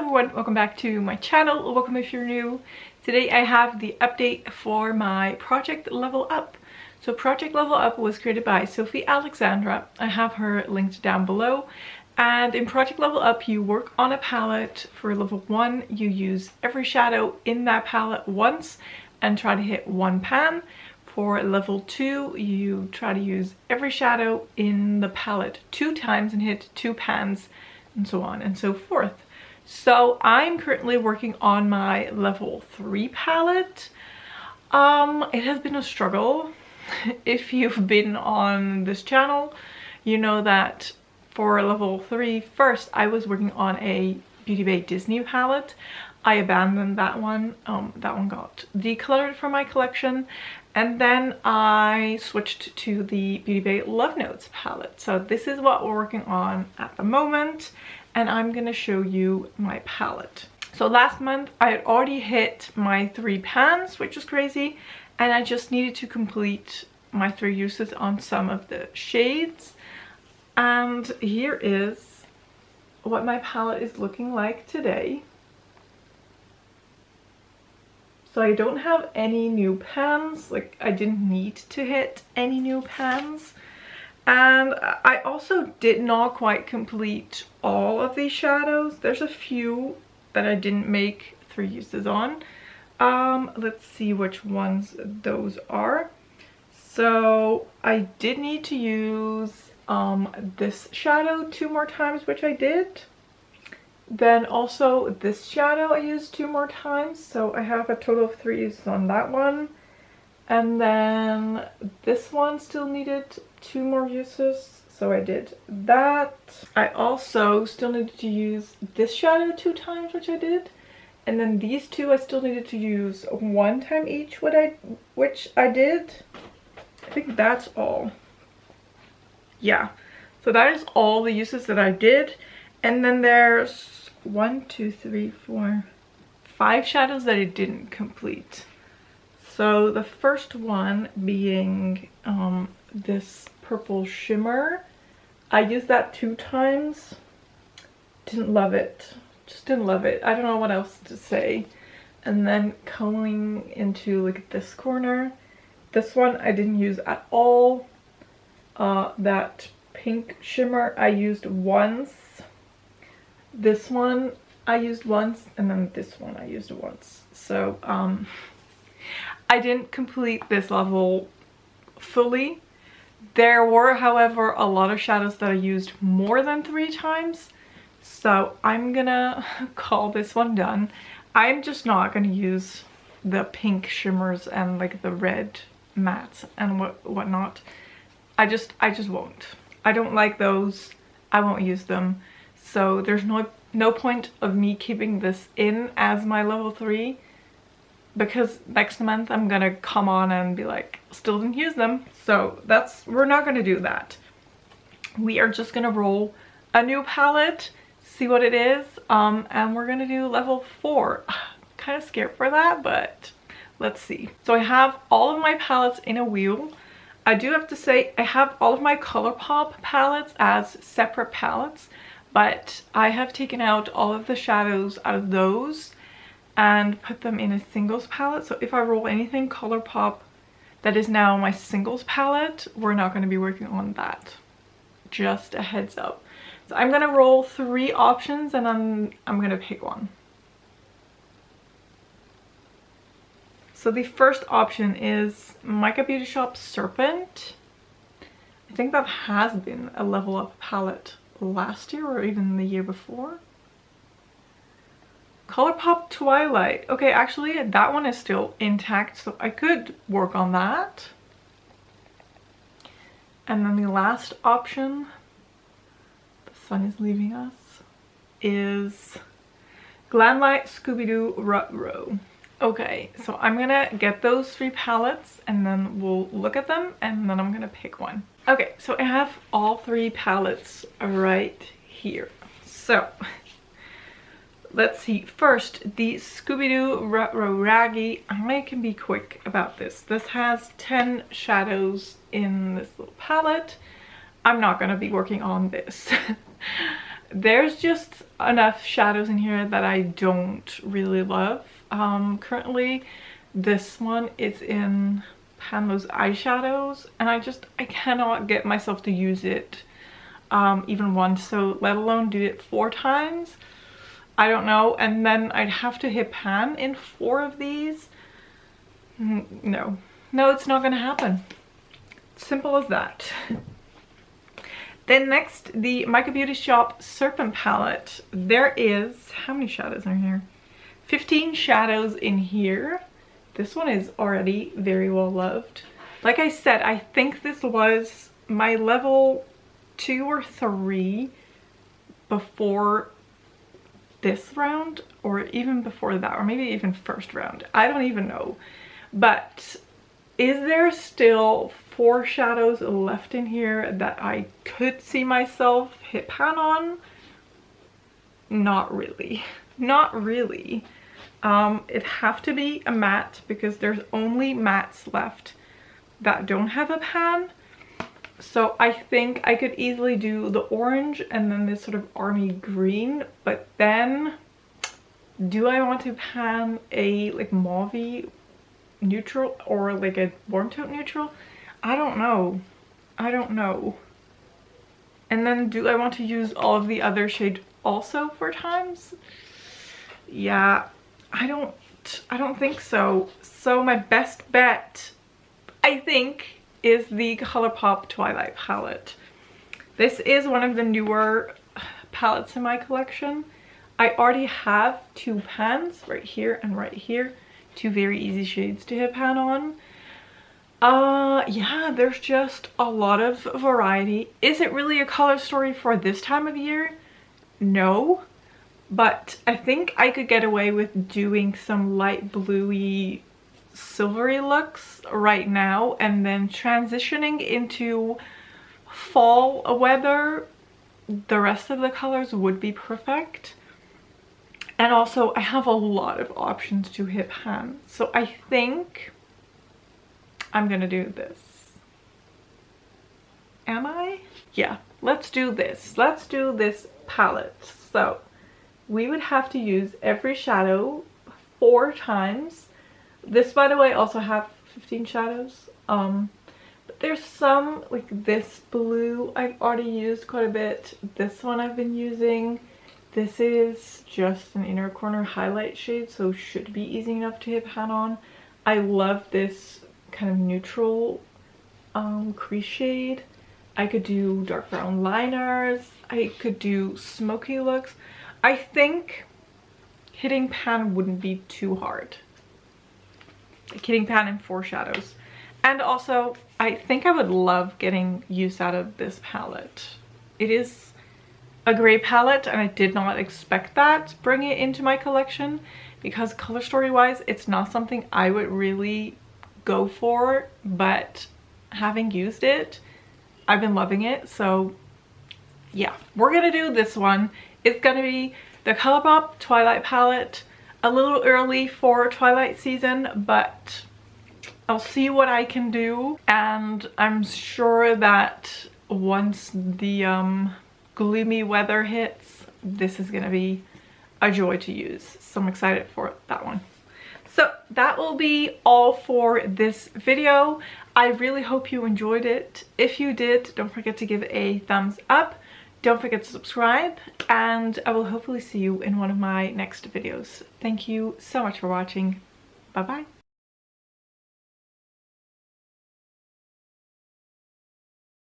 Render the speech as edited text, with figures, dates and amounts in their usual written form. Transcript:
everyone, welcome back to my channel. Welcome if you're new. Today I have the update for my Project Level Up. So Project Level Up was created by 𝓯𝓪𝓬𝓮. I have her linked down below. And in Project Level Up you work on a palette. For level 1 you use every shadow in that palette once and try to hit one pan. For level 2 you try to use every shadow in the palette 2 times and hit 2 pans, and so on and so forth. So I'm currently working on my level 3 palette. It has been a struggle. If you've been on this channel, you know that for level 3 first I was working on a Beauty Bay Disney palette. I abandoned that one. That one got decluttered from my collection, and then I switched to the Beauty Bay Love Notes palette. So this is what we're working on at the moment, and I'm gonna show you my palette. So last month I had already hit my 3 pans, which is crazy, and I just needed to complete my 3 uses on some of the shades. And here is what my palette is looking like today. So I don't have any new pans, like I didn't need to hit any new pans. And I also did not quite complete all of these shadows. There's a few that I didn't make 3 uses on. Let's see which ones those are. So I did need to use this shadow 2 more times, which I did. Then also this shadow I used 2 more times, so I have a total of 3 uses on that one. And then this one still needed 2 more uses, so I did that. I also still needed to use this shadow 2 times, which I did. And then these 2 I still needed to use 1 time each, which I did. I think that's all. Yeah, so that is all the uses that I did. And then there's 1, 2, 3, 4, 5 shadows that I didn't complete. So the first one being this purple shimmer. I used that 2 times. Didn't love it. Just didn't love it. I don't know what else to say. And then going into like this corner. This one I didn't use at all. That pink shimmer I used once. This one I used once, and then this one I used once. So I didn't complete this level fully. There were, however, a lot of shadows that I used more than 3 times. So I'm gonna call this one done. I'm just not gonna use the pink shimmers and like the red mattes and whatnot. I just won't. I don't like those. I won't use them. So there's no point of me keeping this in as my level 3, because next month I'm gonna come on and be like, still didn't use them. So we're not gonna do that. We are just gonna roll a new palette, see what it is, and we're gonna do level 4. Kind of scared for that, but let's see. So I have all of my palettes in a wheel. I do have to say I have all of my ColourPop palettes as separate palettes, but I have taken out all of the shadows out of those and put them in a singles palette. So if I roll anything ColourPop that is now my singles palette, we're not going to be working on that. Just a heads up. So I'm going to roll 3 options and I'm going to pick one. So the first option is Makeup Beauty Shop Serpent. I think that has been a level up palette last year or even the year before. ColourPop Twilight. Okay, actually that one is still intact, so I could work on that. And then the last option, the sun is leaving us, is Glamlight 𝓮𝓼𝓬𝓮. Okay, so I'm gonna get those 3 palettes and then we'll look at them and then I'm gonna pick one. Okay, so I have all 3 palettes right here. So let's see. First, the 𝓮𝓼𝓬𝓮. I can be quick about this. This has 10 shadows in this little palette. I'm not gonna be working on this. There's just enough shadows in here that I don't really love. Currently this one is in Panlo's eyeshadows, and I cannot get myself to use it even once, so let alone do it 4 times. I don't know. And then I'd have to hit pan in 4 of these. No, it's not gonna happen. Simple as that. Then next, the Mica Beauty Shop Serpent palette. There is, how many shadows are in here? 15 shadows in here. This one is already very well loved. Like I said, I think this was my level 2 or 3 before this round, or even before that, or maybe even first round. I don't even know. But is there still 4 shadows left in here that I could see myself hit pan on? Not really. Not really. It'd have to be a matte, because there's only mattes left that don't have a pan. So I think I could easily do the orange and then this sort of army green, but then do I want to pan a like mauve neutral or like a warm tone neutral? I don't know. And then do I want to use all of the other shade also 4 times? Yeah, I don't think so. So my best bet, I think, is the ColourPop Twilight palette. This is one of the newer palettes in my collection. I already have 2 pans right here and right here. 2 very easy shades to hit pan on. Yeah, there's just a lot of variety. Is it really a color story for this time of year? No, but I think I could get away with doing some light bluey silvery looks right now, and then transitioning into fall weather, the rest of the colors would be perfect. And also I have a lot of options to hit pan, so I think I'm gonna do this. Am I? Yeah, let's do this. Let's do this palette. So we would have to use every shadow 4 times. This, by the way, also have 15 shadows. But there's some, like this blue I've already used quite a bit. This one I've been using. This is just an inner corner highlight shade, so should be easy enough to hit pan on. I love this kind of neutral crease shade. I could do dark brown liners. I could do smoky looks. I think hitting pan wouldn't be too hard. Like hitting pan in 4 shadows. And also, I think I would love getting use out of this palette. It is a gray palette, and I did not expect that to bring it into my collection, because color story wise it's not something I would really go for, but having used it, I've been loving it. So yeah, we're gonna do this one. It's gonna be the ColourPop Twilight palette. A little early for Twilight season, but I'll see what I can do, and I'm sure that once the gloomy weather hits, this is gonna be a joy to use. So I'm excited for that one. So that will be all for this video. I really hope you enjoyed it. If you did, don't forget to give it a thumbs up. Don't forget to subscribe, and I will hopefully see you in one of my next videos. Thank you so much for watching. Bye bye.